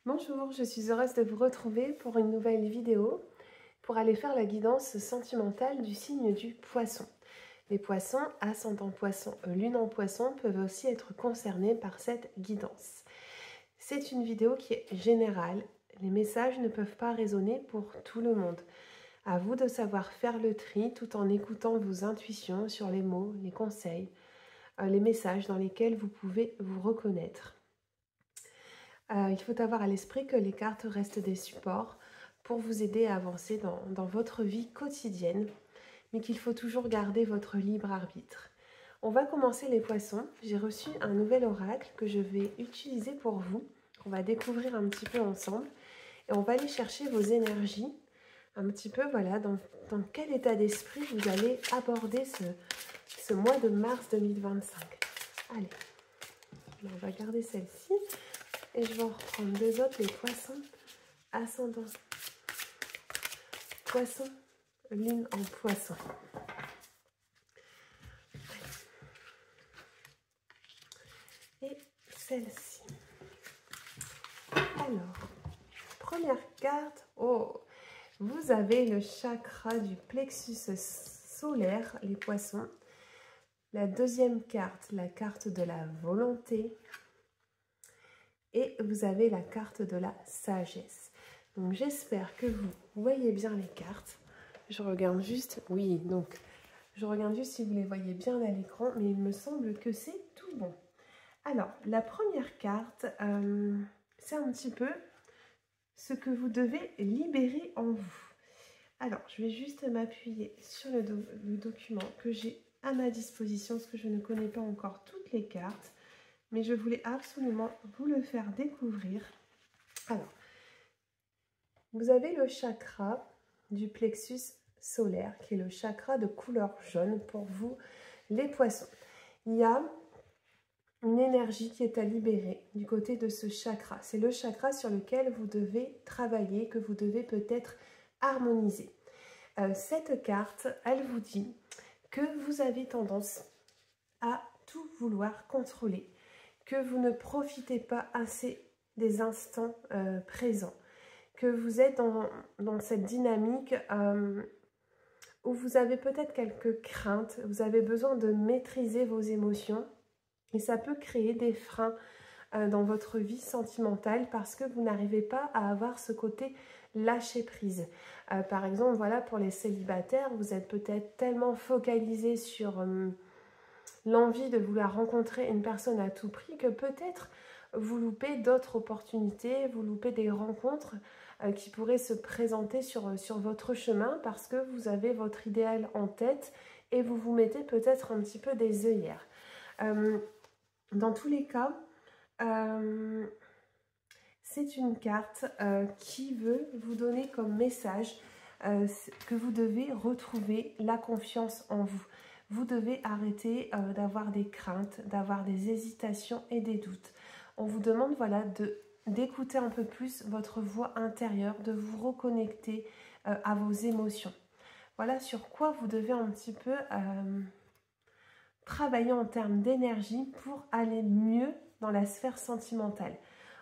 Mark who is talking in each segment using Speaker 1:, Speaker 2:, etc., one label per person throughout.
Speaker 1: Bonjour, je suis heureuse de vous retrouver pour une nouvelle vidéo pour aller faire la guidance sentimentale du signe du poisson. Les poissons, ascendant poisson, lune en poisson, peuvent aussi être concernés par cette guidance. C'est une vidéo qui est générale. Les messages ne peuvent pas résonner pour tout le monde. À vous de savoir faire le tri tout en écoutant vos intuitions sur les mots, les conseils, les messages dans lesquels vous pouvez vous reconnaître. Il faut avoir à l'esprit que les cartes restent des supports pour vous aider à avancer dans votre vie quotidienne, mais qu'il faut toujours garder votre libre arbitre. On va commencer les poissons. J'ai reçu un nouvel oracle que je vais utiliser pour vous. On va découvrir un petit peu ensemble et on va aller chercher vos énergies un petit peu, voilà, dans quel état d'esprit vous allez aborder ce mois de mars 2025. Allez, on va garder celle-ci. Et je vais en reprendre deux autres, les poissons, ascendant, poisson, lune en poisson. Et celle-ci. Alors, première carte, oh, vous avez le chakra du plexus solaire, les poissons. La deuxième carte, la carte de la volonté. Et vous avez la carte de la sagesse. Donc j'espère que vous voyez bien les cartes. Je regarde juste, oui, donc je regarde juste si vous les voyez bien à l'écran, mais il me semble que c'est tout bon. Alors, la première carte, c'est un petit peu ce que vous devez libérer en vous. Alors, je vais juste m'appuyer sur le document que j'ai à ma disposition, parce que je ne connais pas encore toutes les cartes. Mais je voulais absolument vous le faire découvrir. Alors, vous avez le chakra du plexus solaire, qui est le chakra de couleur jaune pour vous, les poissons. Il y a une énergie qui est à libérer du côté de ce chakra. C'est le chakra sur lequel vous devez travailler, que vous devez peut-être harmoniser. Cette carte, elle vous dit que vous avez tendance à tout vouloir contrôler, que vous ne profitez pas assez des instants présents, que vous êtes dans cette dynamique où vous avez peut-être quelques craintes, vous avez besoin de maîtriser vos émotions et ça peut créer des freins dans votre vie sentimentale parce que vous n'arrivez pas à avoir ce côté lâcher prise. Par exemple, voilà, pour les célibataires, vous êtes peut-être tellement focalisé sur l'envie de vouloir rencontrer une personne à tout prix que peut-être vous loupez d'autres opportunités, vous loupez des rencontres qui pourraient se présenter sur votre chemin parce que vous avez votre idéal en tête et vous vous mettez peut-être un petit peu des œillères. Dans tous les cas, c'est une carte qui veut vous donner comme message que vous devez retrouver la confiance en vous. Vous devez arrêter d'avoir des craintes, d'avoir des hésitations et des doutes. On vous demande, voilà, d'écouter un peu plus votre voix intérieure, de vous reconnecter à vos émotions. Voilà sur quoi vous devez un petit peu travailler en termes d'énergie pour aller mieux dans la sphère sentimentale.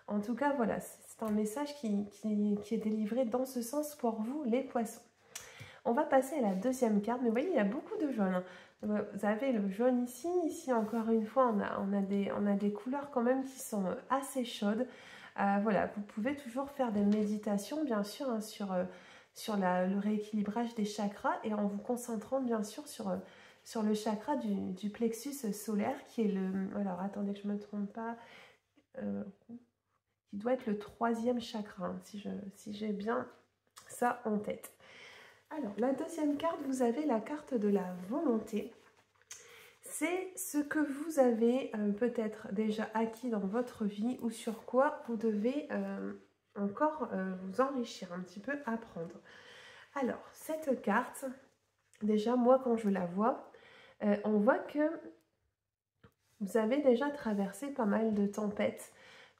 Speaker 1: En tout cas, voilà, c'est un message qui est délivré dans ce sens pour vous, les poissons. On va passer à la deuxième carte, mais vous voyez, il y a beaucoup de jaune. Vous avez le jaune ici, ici encore une fois, on a des couleurs quand même qui sont assez chaudes. Voilà, vous pouvez toujours faire des méditations, bien sûr, hein, sur le rééquilibrage des chakras et en vous concentrant, bien sûr, sur le chakra du plexus solaire qui est le... Alors, attendez que je ne me trompe pas. Qui doit être le troisième chakra, hein, si j'ai bien ça en tête. Alors, la deuxième carte, vous avez la carte de la volonté. C'est ce que vous avez peut-être déjà acquis dans votre vie ou sur quoi vous devez encore vous enrichir, un petit peu apprendre. Alors, cette carte, déjà, moi, quand je la vois, on voit que vous avez déjà traversé pas mal de tempêtes.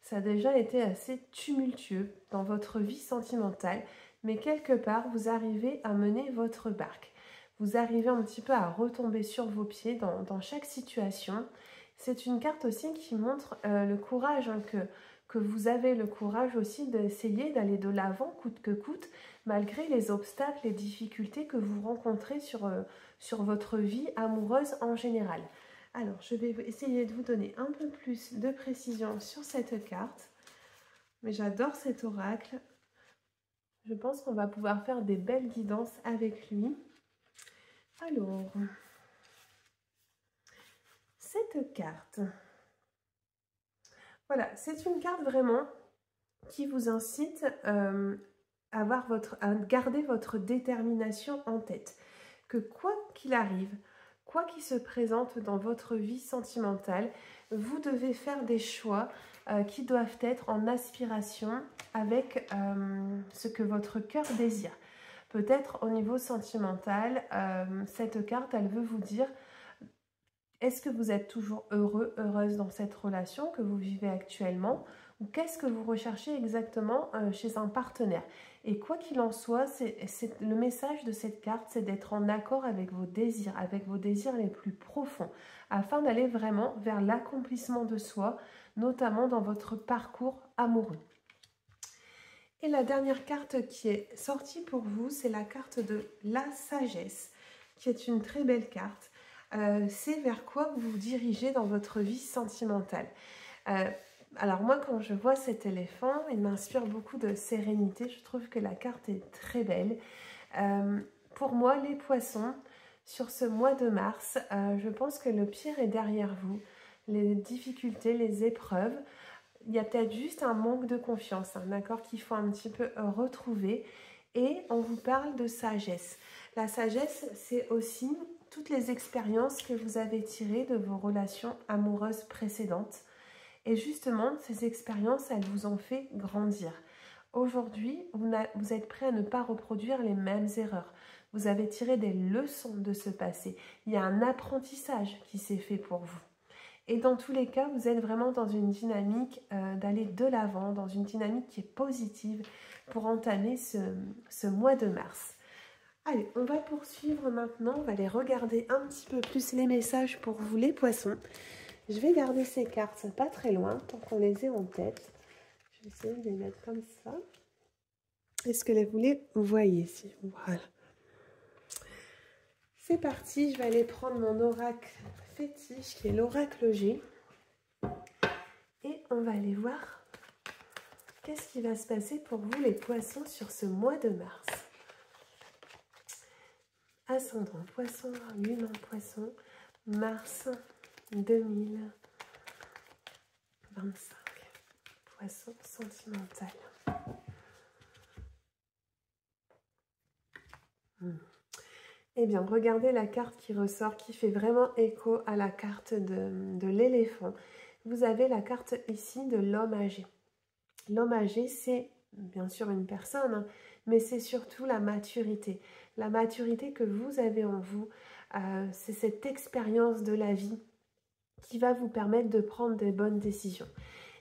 Speaker 1: Ça a déjà été assez tumultueux dans votre vie sentimentale. Mais quelque part, vous arrivez à mener votre barque. Vous arrivez un petit peu à retomber sur vos pieds dans chaque situation. C'est une carte aussi qui montre le courage hein, que vous avez le courage aussi d'essayer d'aller de l'avant coûte que coûte, malgré les obstacles, les difficultés que vous rencontrez sur votre vie amoureuse en général. Alors, je vais essayer de vous donner un peu plus de précision sur cette carte. Mais j'adore cet oracle. Je pense qu'on va pouvoir faire des belles guidances avec lui. Alors, cette carte, voilà, c'est une carte vraiment qui vous incite à garder votre détermination en tête. Que quoi qu'il arrive, quoi qu'il se présente dans votre vie sentimentale, vous devez faire des choix qui doivent être en aspiration avec ce que votre cœur désire. Peut-être au niveau sentimental, cette carte, elle veut vous dire, est-ce que vous êtes toujours heureux, heureuse dans cette relation que vous vivez actuellement, ou qu'est-ce que vous recherchez exactement chez un partenaire? Et quoi qu'il en soit, le message de cette carte, c'est d'être en accord avec vos désirs les plus profonds, afin d'aller vraiment vers l'accomplissement de soi, notamment dans votre parcours amoureux. Et la dernière carte qui est sortie pour vous, c'est la carte de la sagesse, qui est une très belle carte. C'est vers quoi vous vous dirigez dans votre vie sentimentale. Alors moi, quand je vois cet éléphant, il m'inspire beaucoup de sérénité. Je trouve que la carte est très belle. Pour moi, les poissons, sur ce mois de mars, je pense que le pire est derrière vous. Les difficultés, les épreuves. Il y a peut-être juste un manque de confiance, d'accord, qu'il faut un petit peu retrouver. Et on vous parle de sagesse. La sagesse, c'est aussi toutes les expériences que vous avez tirées de vos relations amoureuses précédentes. Et justement, ces expériences, elles vous ont fait grandir. Aujourd'hui, vous êtes prêt à ne pas reproduire les mêmes erreurs. Vous avez tiré des leçons de ce passé. Il y a un apprentissage qui s'est fait pour vous. Et dans tous les cas, vous êtes vraiment dans une dynamique d'aller de l'avant, dans une dynamique qui est positive pour entamer ce mois de mars. Allez, on va poursuivre maintenant. On va aller regarder un petit peu plus les messages pour vous, les poissons. Je vais garder ces cartes pas très loin, tant qu'on les ait en tête. Je vais essayer de les mettre comme ça. Est-ce que vous les voyez ici? Voilà. C'est parti, je vais aller prendre mon oracle fétiche, qui est l'oracle G. Et on va aller voir qu'est-ce qui va se passer pour vous, les poissons, sur ce mois de mars. Ascendant poisson, lune en poisson, mars 2025. Poisson sentimental. Eh bien, regardez la carte qui ressort, qui fait vraiment écho à la carte de l'éléphant. Vous avez la carte ici de l'homme âgé. L'homme âgé, c'est bien sûr une personne, hein, mais c'est surtout la maturité. La maturité que vous avez en vous, c'est cette expérience de la vie qui va vous permettre de prendre des bonnes décisions.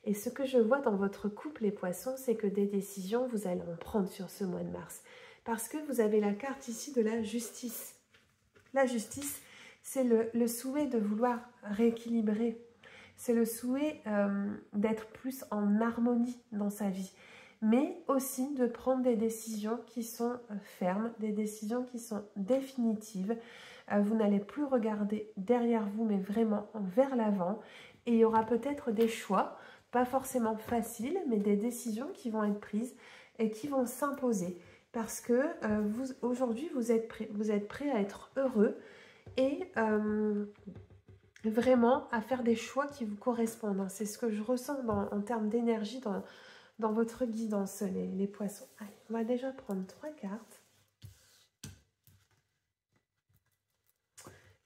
Speaker 1: Et ce que je vois dans votre couple, les poissons, c'est que des décisions, vous allez en prendre sur ce mois de mars. Parce que vous avez la carte ici de la justice. La justice, c'est le souhait de vouloir rééquilibrer. C'est le souhait d'être plus en harmonie dans sa vie. Mais aussi de prendre des décisions qui sont fermes, des décisions qui sont définitives. Vous n'allez plus regarder derrière vous, mais vraiment vers l'avant. Et il y aura peut-être des choix, pas forcément faciles, mais des décisions qui vont être prises et qui vont s'imposer. Parce que aujourd'hui, vous êtes prêt à être heureux et vraiment à faire des choix qui vous correspondent. C'est ce que je ressens en termes d'énergie dans votre guidance, les poissons. Allez, on va déjà prendre 3 cartes.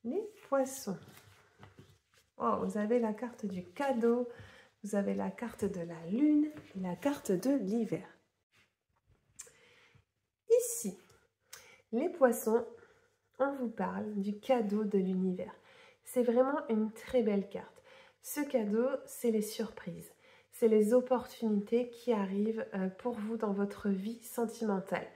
Speaker 1: Les poissons. Oh, vous avez la carte du cadeau, vous avez la carte de la lune et la carte de l'hiver. Ici, les poissons, on vous parle du cadeau de l'univers. C'est vraiment une très belle carte. Ce cadeau, c'est les surprises. C'est les opportunités qui arrivent pour vous dans votre vie sentimentale.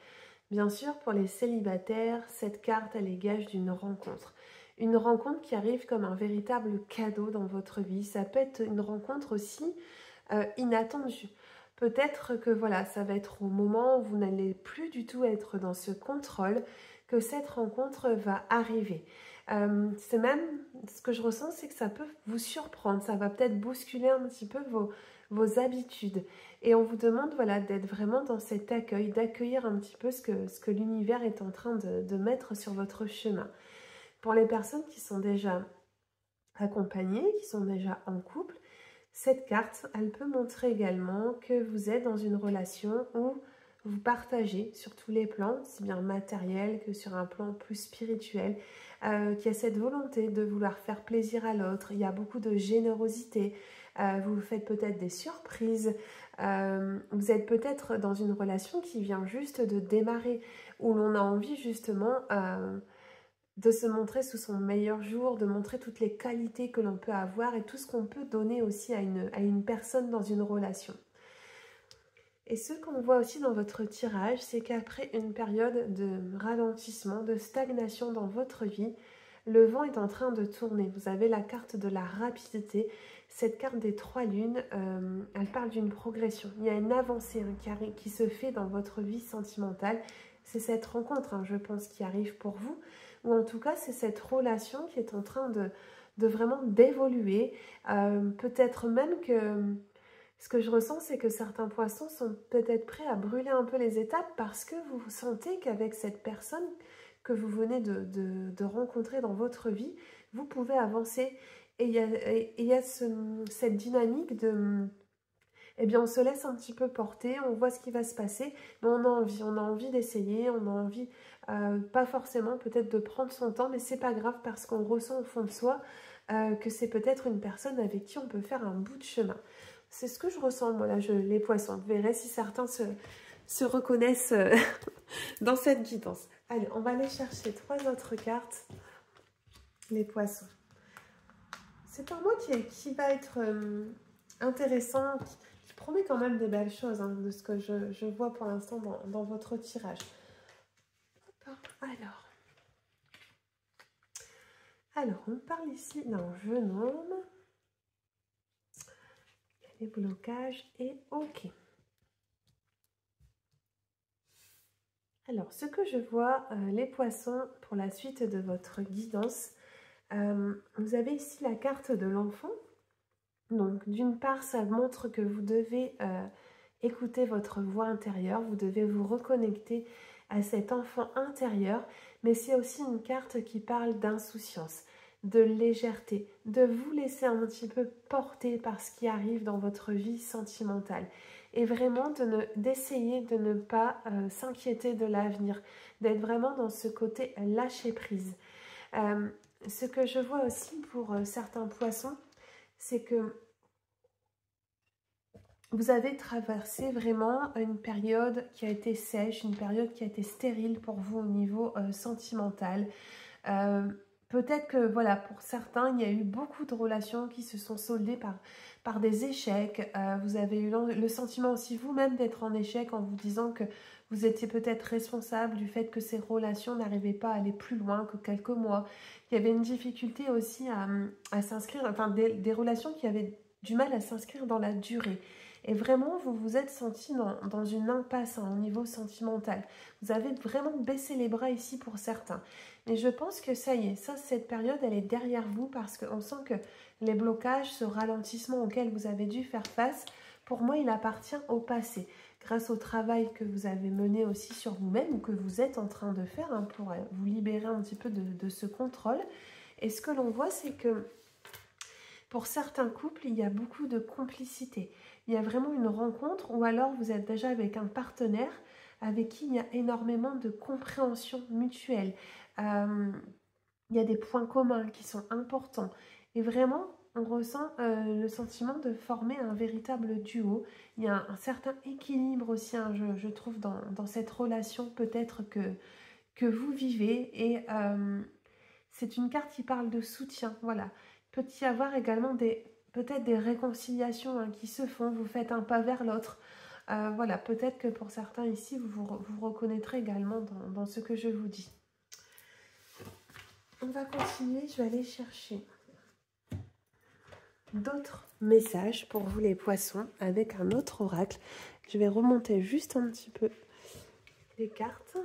Speaker 1: Bien sûr, pour les célibataires, cette carte, elle est gage d'une rencontre. Une rencontre qui arrive comme un véritable cadeau dans votre vie. Ça peut être une rencontre aussi inattendu. Peut-être que voilà, ça va être au moment où vous n'allez plus du tout être dans ce contrôle que cette rencontre va arriver. C'est même, ce que je ressens, c'est que ça peut vous surprendre, ça va peut-être bousculer un petit peu vos habitudes. Et on vous demande voilà, d'être vraiment dans cet accueil, d'accueillir un petit peu ce que l'univers est en train de mettre sur votre chemin. Pour les personnes qui sont déjà accompagnées, qui sont déjà en couple, cette carte, elle peut montrer également que vous êtes dans une relation où vous partagez sur tous les plans, aussi bien matériel que sur un plan plus spirituel, qu'il y a cette volonté de vouloir faire plaisir à l'autre, il y a beaucoup de générosité, vous faites peut-être des surprises, vous êtes peut-être dans une relation qui vient juste de démarrer, où l'on a envie justement de se montrer sous son meilleur jour, de montrer toutes les qualités que l'on peut avoir et tout ce qu'on peut donner aussi à une personne dans une relation. Et ce qu'on voit aussi dans votre tirage, c'est qu'après une période de ralentissement, de stagnation dans votre vie, le vent est en train de tourner. Vous avez la carte de la rapidité. Cette carte des 3 lunes, elle parle d'une progression. Il y a une avancée qui se fait dans votre vie sentimentale. C'est cette rencontre, je pense, qui arrive pour vous. Ou en tout cas, c'est cette relation qui est en train de vraiment d'évoluer. Peut-être même que ce que je ressens, c'est que certains poissons sont peut-être prêts à brûler un peu les étapes parce que vous sentez qu'avec cette personne que vous venez de rencontrer dans votre vie, vous pouvez avancer. Et il y a cette dynamique de... Eh bien, on se laisse un petit peu porter, on voit ce qui va se passer, mais on a envie d'essayer, on a envie, pas forcément peut-être de prendre son temps, mais c'est pas grave parce qu'on ressent au fond de soi que c'est peut-être une personne avec qui on peut faire un bout de chemin. C'est ce que je ressens, moi, là, les poissons. Vous verrez si certains se reconnaissent dans cette guidance. Allez, on va aller chercher 3 autres cartes, les poissons. C'est un mot qui va être intéressant, qui promet quand même des belles choses, de ce que je vois pour l'instant dans votre tirage. Alors, on parle ici d'un jeune homme. Les blocages et OK. Alors, ce que je vois, les poissons, pour la suite de votre guidance, vous avez ici la carte de l'enfant. Donc, d'une part, ça montre que vous devez écouter votre voix intérieure, vous devez vous reconnecter à cet enfant intérieur, mais c'est aussi une carte qui parle d'insouciance, de légèreté, de vous laisser un petit peu porter par ce qui arrive dans votre vie sentimentale et vraiment d'essayer de ne pas s'inquiéter de l'avenir, d'être vraiment dans ce côté lâcher prise. Ce que je vois aussi pour certains poissons, c'est que vous avez traversé vraiment une période qui a été sèche, une période qui a été stérile pour vous au niveau sentimental. Peut-être que voilà, pour certains, il y a eu beaucoup de relations qui se sont soldées par des échecs. Vous avez eu le sentiment aussi vous-même d'être en échec en vous disant que vous étiez peut-être responsable du fait que ces relations n'arrivaient pas à aller plus loin que quelques mois. Il y avait une difficulté aussi à s'inscrire, enfin des relations qui avaient du mal à s'inscrire dans la durée. Et vraiment, vous vous êtes senti dans une impasse au niveau sentimental. Vous avez vraiment baissé les bras ici pour certains. Mais je pense que ça y est, cette période, elle est derrière vous parce qu'on sent que les blocages, ce ralentissement auquel vous avez dû faire face, pour moi, il appartient au passé. Grâce au travail que vous avez mené aussi sur vous-même ou que vous êtes en train de faire pour vous libérer un petit peu de ce contrôle. Et ce que l'on voit, c'est que pour certains couples, il y a beaucoup de complicité. Il y a vraiment une rencontre ou alors vous êtes déjà avec un partenaire avec qui il y a énormément de compréhension mutuelle. Il y a des points communs qui sont importants. Et vraiment, on ressent le sentiment de former un véritable duo. Il y a un certain équilibre aussi, je trouve, dans cette relation peut-être que vous vivez. Et c'est une carte qui parle de soutien. Voilà. Peut y avoir également peut-être des réconciliations qui se font. Vous faites un pas vers l'autre. Voilà, peut-être que pour certains ici, vous reconnaîtrez également dans ce que je vous dis. On va continuer, je vais aller chercher d'autres messages pour vous les poissons avec un autre oracle. Je vais remonter juste un petit peu les cartes.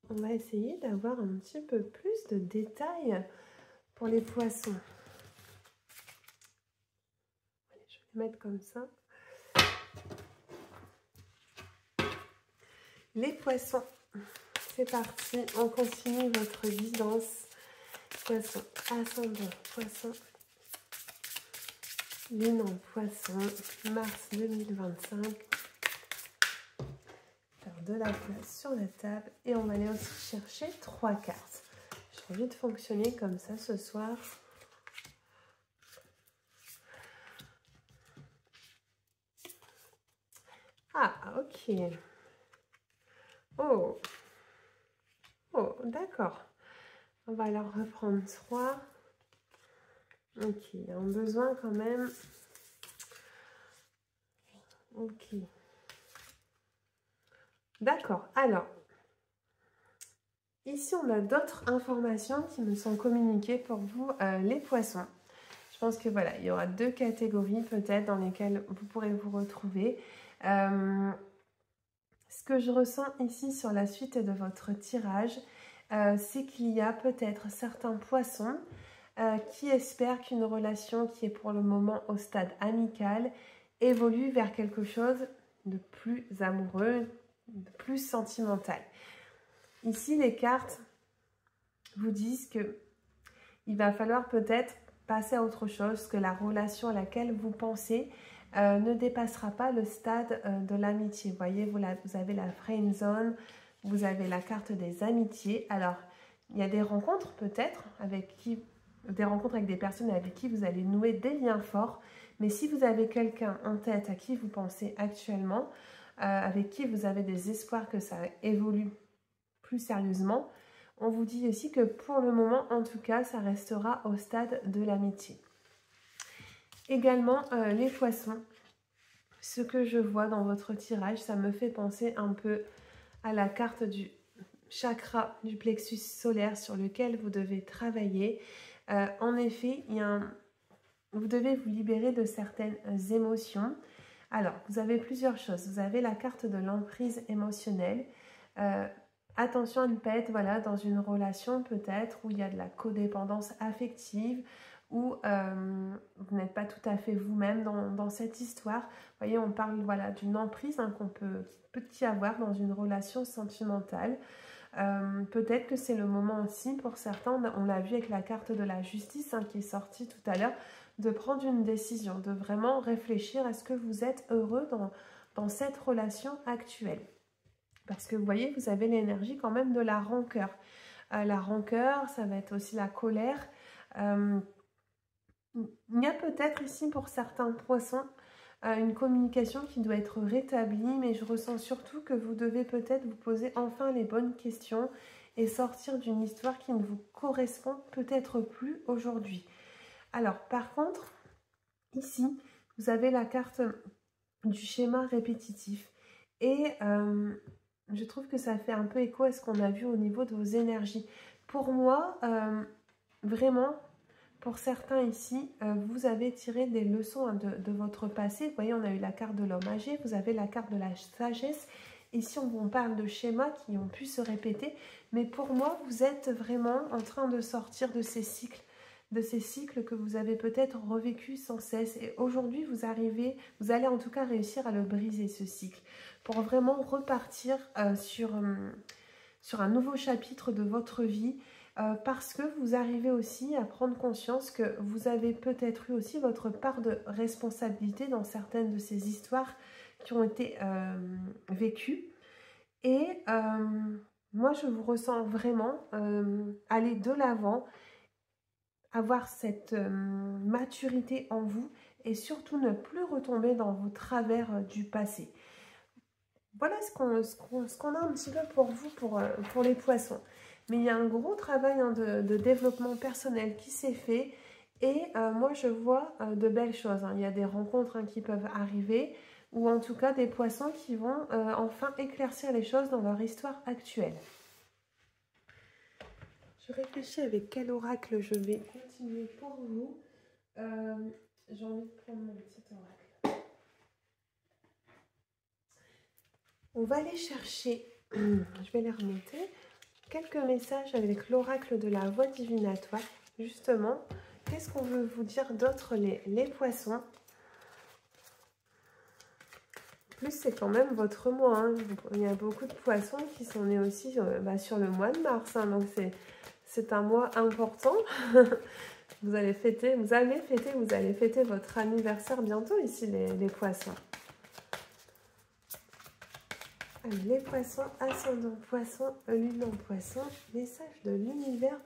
Speaker 1: On va essayer d'avoir un petit peu plus de détails pour les poissons. Allez, je vais les mettre comme ça. Les poissons, c'est parti. On continue votre guidance. Poisson, ascendant, poisson, lune en poisson, mars 2025. Faire de la place sur la table et on va aller aussi chercher 3 cartes. J'ai envie de fonctionner comme ça ce soir. Ah, ok. Oh, oh, d'accord. On va alors reprendre 3. Ok, on a besoin quand même. Ok. D'accord, alors, ici on a d'autres informations qui me sont communiquées pour vous, les poissons. Je pense que voilà, il y aura 2 catégories peut-être dans lesquelles vous pourrez vous retrouver. Ce que je ressens ici sur la suite de votre tirage, c'est qu'il y a peut-être certains poissons qui espèrent qu'une relation qui est pour le moment au stade amical évolue vers quelque chose de plus amoureux, de plus sentimental. Ici, les cartes vous disent que il va falloir peut-être passer à autre chose, que la relation à laquelle vous pensez ne dépassera pas le stade de l'amitié. Vous voyez, vous avez la friend zone, vous avez la carte des amitiés. Alors, il y a des rencontres peut-être des rencontres avec des personnes avec qui vous allez nouer des liens forts. Mais si vous avez quelqu'un en tête à qui vous pensez actuellement, avec qui vous avez des espoirs que ça évolue plus sérieusement, on vous dit aussi que pour le moment, en tout cas, ça restera au stade de l'amitié. Également, les poissons, ce que je vois dans votre tirage, ça me fait penser un peu à la carte du chakra du plexus solaire sur lequel vous devez travailler. En effet, vous devez vous libérer de certaines émotions. Alors, vous avez plusieurs choses. Vous avez la carte de l'emprise émotionnelle. Attention à ne pas être dans une relation peut-être où il y a de la codépendance affective, où vous n'êtes pas tout à fait vous-même dans cette histoire. Vous voyez, on parle d'une emprise qu'on peut y avoir dans une relation sentimentale. Peut-être que c'est le moment aussi pour certains, on l'a vu avec la carte de la justice qui est sortie tout à l'heure, de prendre une décision, de vraiment réfléchir à ce que vous êtes heureux dans cette relation actuelle. Parce que vous voyez, vous avez l'énergie quand même de la rancœur. La rancœur, ça va être aussi la colère. Il y a peut-être ici pour certains poissons une communication qui doit être rétablie, mais je ressens surtout que vous devez peut-être vous poser enfin les bonnes questions et sortir d'une histoire qui ne vous correspond peut-être plus aujourd'hui. Alors, par contre, ici, vous avez la carte du schéma répétitif et je trouve que ça fait un peu écho à ce qu'on a vu au niveau de vos énergies. Pour moi, vraiment, pour certains ici, vous avez tiré des leçons de votre passé. Vous voyez, on a eu la carte de l'homme âgé, vous avez la carte de la sagesse. Ici, on parle de schémas qui ont pu se répéter. Mais pour moi, vous êtes vraiment en train de sortir de ces cycles que vous avez peut-être revécu sans cesse. Et aujourd'hui, vous allez en tout cas réussir à le briser, ce cycle, pour vraiment repartir sur un nouveau chapitre de votre vie, parce que vous arrivez aussi à prendre conscience que vous avez peut-être eu aussi votre part de responsabilité dans certaines de ces histoires qui ont été vécues. Et moi, je vous ressens vraiment aller de l'avant, avoir cette maturité en vous et surtout ne plus retomber dans vos travers du passé. Voilà ce qu'on a un petit peu pour vous, pour les poissons. Mais il y a un gros travail de développement personnel qui s'est fait et moi je vois de belles choses. Il y a des rencontres qui peuvent arriver ou en tout cas des poissons qui vont enfin éclaircir les choses dans leur histoire actuelle. Je réfléchis avec quel oracle je vais continuer pour vous. J'ai envie de prendre mon petit oracle. On va aller chercher, je vais les remonter, quelques messages avec l'oracle de la voix divinatoire. Justement, qu'est-ce qu'on veut vous dire d'autre les poissons? En plus, c'est quand même votre mois. Hein. Il y a beaucoup de poissons qui sont nés aussi sur le mois de mars. Hein. Donc, c'est un mois important. Vous allez fêter votre anniversaire bientôt ici, les poissons. Allez, les poissons, ascendant poisson, lune en poisson, message de l'univers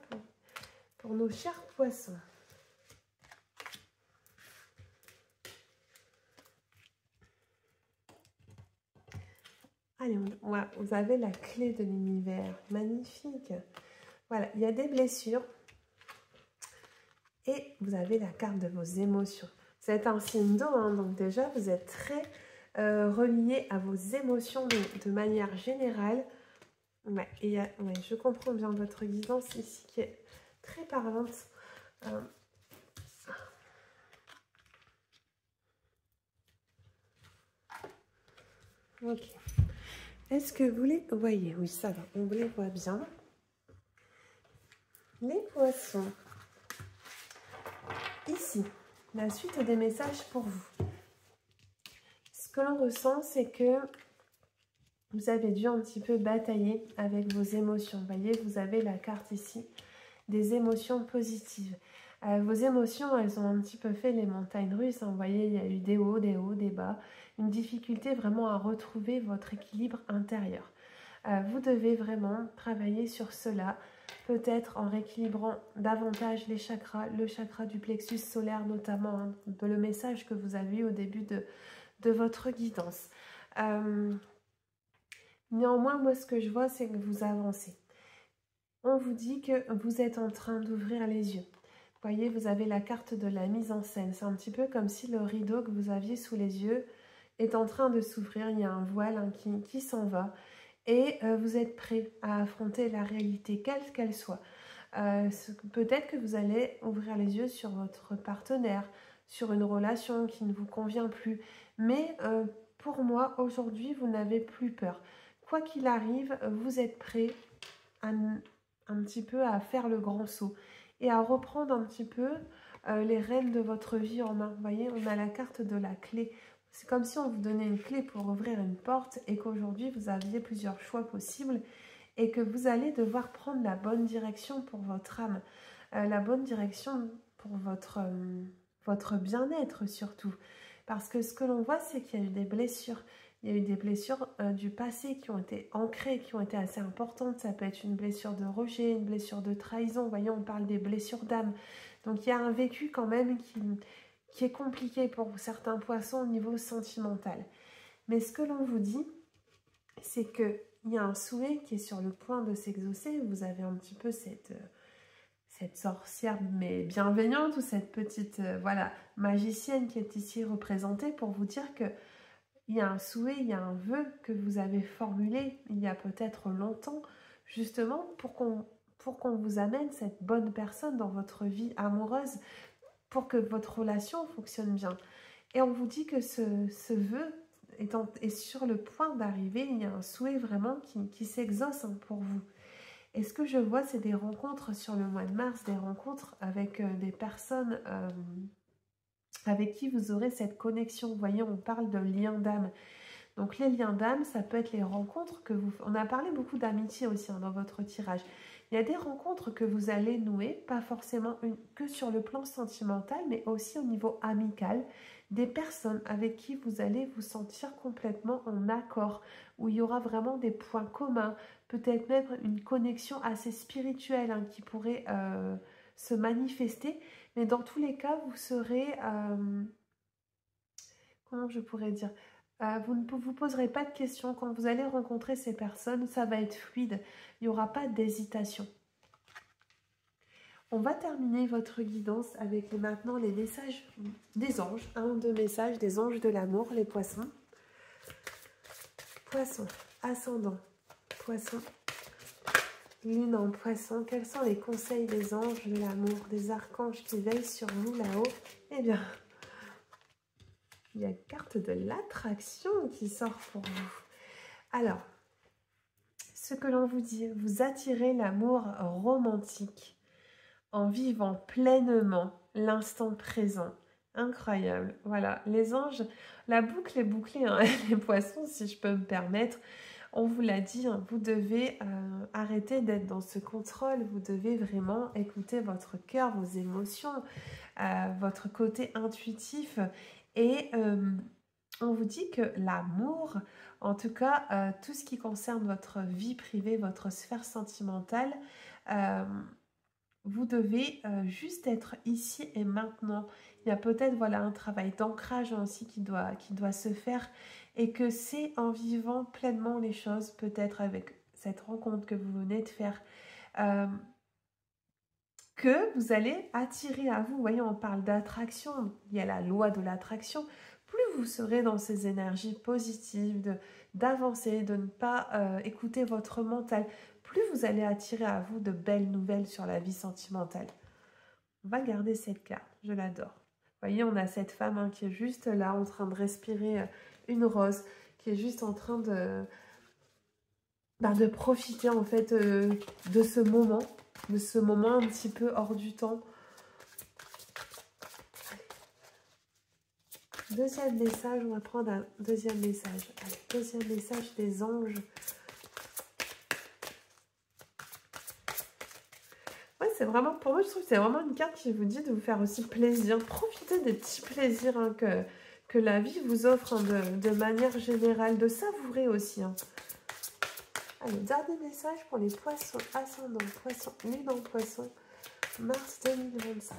Speaker 1: pour nos chers poissons. Allez, vous avez la clé de l'univers. Magnifique. Voilà, il y a des blessures. Et vous avez la carte de vos émotions. Vous êtes un signe d'eau, hein, donc déjà, vous êtes très relié à vos émotions de manière générale. Ouais, et je comprends bien votre guidance ici qui est très parlante. Ok. Est-ce que vous les voyez? Oui, ça va, on les voit bien. Les poissons. Ici, la suite des messages pour vous. Ce que l'on ressent, c'est que vous avez dû un petit peu batailler avec vos émotions. Vous voyez, vous avez la carte ici des émotions positives. Vos émotions, elles ont un petit peu fait les montagnes russes. Hein. Vous voyez, il y a eu des hauts, des bas. Une difficulté vraiment à retrouver votre équilibre intérieur. Vous devez vraiment travailler sur cela. Peut-être en rééquilibrant davantage les chakras, le chakra du plexus solaire notamment, hein, le message que vous avez eu au début de votre guidance. Néanmoins, moi ce que je vois, c'est que vous avancez. On vous dit que vous êtes en train d'ouvrir les yeux. Vous voyez, vous avez la carte de la mise en scène. C'est un petit peu comme si le rideau que vous aviez sous les yeux est en train de s'ouvrir. Il y a un voile hein, qui s'en va. Et vous êtes prêt à affronter la réalité, quelle qu'elle soit. Peut-être que vous allez ouvrir les yeux sur votre partenaire, sur une relation qui ne vous convient plus. Mais pour moi, aujourd'hui, vous n'avez plus peur. Quoi qu'il arrive, vous êtes prêt un petit peu à faire le grand saut et à reprendre un petit peu les rênes de votre vie en main. Vous voyez, on a la carte de la clé. C'est comme si on vous donnait une clé pour ouvrir une porte et qu'aujourd'hui, vous aviez plusieurs choix possibles et que vous allez devoir prendre la bonne direction pour votre âme, la bonne direction pour votre bien-être surtout. Parce que ce que l'on voit, c'est qu'il y a eu des blessures. Il y a eu des blessures du passé qui ont été ancrées, qui ont été assez importantes. Ça peut être une blessure de rejet, une blessure de trahison. Vous voyez, on parle des blessures d'âme. Donc, il y a un vécu quand même qui est compliqué pour certains poissons au niveau sentimental. Mais ce que l'on vous dit, c'est qu'il y a un souhait qui est sur le point de s'exaucer. Vous avez un petit peu cette sorcière mais bienveillante ou cette petite magicienne qui est ici représentée pour vous dire que il y a un souhait, il y a un vœu que vous avez formulé il y a peut-être longtemps, justement pour qu'on vous amène cette bonne personne dans votre vie amoureuse, pour que votre relation fonctionne bien. Et on vous dit que ce vœu est sur le point d'arriver, il y a un souhait vraiment qui s'exauce pour vous. Et ce que je vois, c'est des rencontres sur le mois de mars, des rencontres avec des personnes avec qui vous aurez cette connexion. Vous voyez, on parle de liens d'âme. Donc les liens d'âme, ça peut être les rencontres que vous... On a parlé beaucoup d'amitié aussi hein, dans votre tirage. Il y a des rencontres que vous allez nouer, pas forcément que sur le plan sentimental, mais aussi au niveau amical. Des personnes avec qui vous allez vous sentir complètement en accord, où il y aura vraiment des points communs, peut-être même une connexion assez spirituelle hein, qui pourrait se manifester. Mais dans tous les cas, vous serez... comment je pourrais dire, vous ne vous poserez pas de questions. Quand vous allez rencontrer ces personnes, ça va être fluide. Il n'y aura pas d'hésitation. On va terminer votre guidance avec maintenant les messages des anges. Deux messages des anges de l'amour, les poissons. Poissons, ascendant, poissons, Lune en Poisson, quels sont les conseils des anges de l'amour, des archanges qui veillent sur vous là-haut? Eh bien, il y a une carte de l'attraction qui sort pour vous. Alors, ce que l'on vous dit, vous attirez l'amour romantique en vivant pleinement l'instant présent. Incroyable. Voilà, les anges, la boucle est bouclée, hein, les poissons, si je peux me permettre. On vous l'a dit, hein, vous devez arrêter d'être dans ce contrôle, vous devez vraiment écouter votre cœur, vos émotions, votre côté intuitif. Et on vous dit que l'amour, en tout cas, tout ce qui concerne votre vie privée, votre sphère sentimentale, vous devez juste être ici et maintenant. Il y a peut-être voilà, un travail d'ancrage aussi qui doit se faire et que c'est en vivant pleinement les choses, peut-être avec cette rencontre que vous venez de faire, que vous allez attirer à vous. Vous voyez, on parle d'attraction, il y a la loi de l'attraction. Plus vous serez dans ces énergies positives, d'avancer, de ne pas écouter votre mental, plus vous allez attirer à vous de belles nouvelles sur la vie sentimentale. On va garder cette carte, je l'adore. Vous voyez, on a cette femme hein, qui est juste là, en train de respirer une rose, qui est juste en train de profiter en fait de ce moment un petit peu hors du temps. Deuxième message, on va prendre un deuxième message. Allez, deuxième message des anges. Ouais, c'est vraiment, pour moi, je trouve que c'est vraiment une carte qui vous dit de vous faire aussi plaisir. Profitez des petits plaisirs hein, que la vie vous offre hein, de manière générale, de savourer aussi. Hein. Allez, dernier message pour les poissons, ascendant poisson, lune en poisson, mars 2025.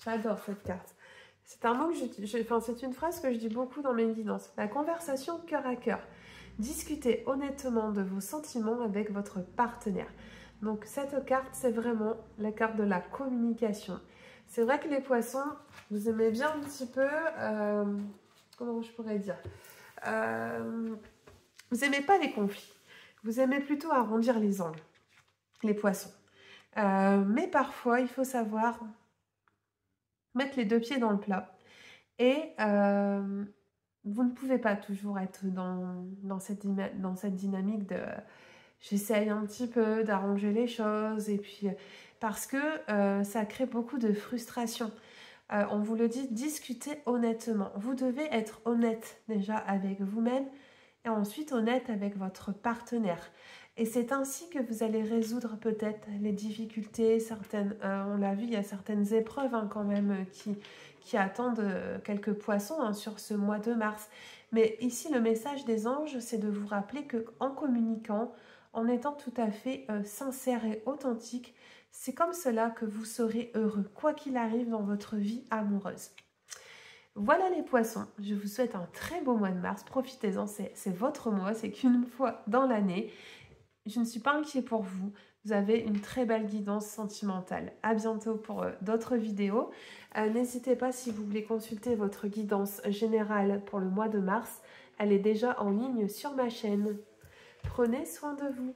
Speaker 1: J'adore cette carte. C'est un mot que c'est une phrase que je dis beaucoup dans mes guidances. La conversation cœur à cœur. Discutez honnêtement de vos sentiments avec votre partenaire. Donc cette carte, c'est vraiment la carte de la communication. C'est vrai que les poissons, vous aimez bien un petit peu, comment je pourrais dire, vous n'aimez pas les conflits. Vous aimez plutôt arrondir les angles, les poissons. Mais parfois, il faut savoir mettre les deux pieds dans le plat. Et vous ne pouvez pas toujours être dans cette dynamique de j'essaye un petit peu d'arranger les choses. Et puis, parce que ça crée beaucoup de frustration. On vous le dit, discutez honnêtement. Vous devez être honnête déjà avec vous-même et ensuite honnête avec votre partenaire. Et c'est ainsi que vous allez résoudre peut-être les difficultés, certaines, on l'a vu, il y a certaines épreuves hein, quand même qui attendent quelques poissons hein, sur ce mois de mars. Mais ici, le message des anges, c'est de vous rappeler qu'en communiquant, en étant tout à fait sincère et authentique, c'est comme cela que vous serez heureux, quoi qu'il arrive dans votre vie amoureuse. Voilà les poissons, je vous souhaite un très beau mois de mars, profitez-en, c'est votre mois, c'est qu'une fois dans l'année. Je ne suis pas inquiet pour vous, vous avez une très belle guidance sentimentale. À bientôt pour d'autres vidéos. N'hésitez pas si vous voulez consulter votre guidance générale pour le mois de mars, elle est déjà en ligne sur ma chaîne. Prenez soin de vous.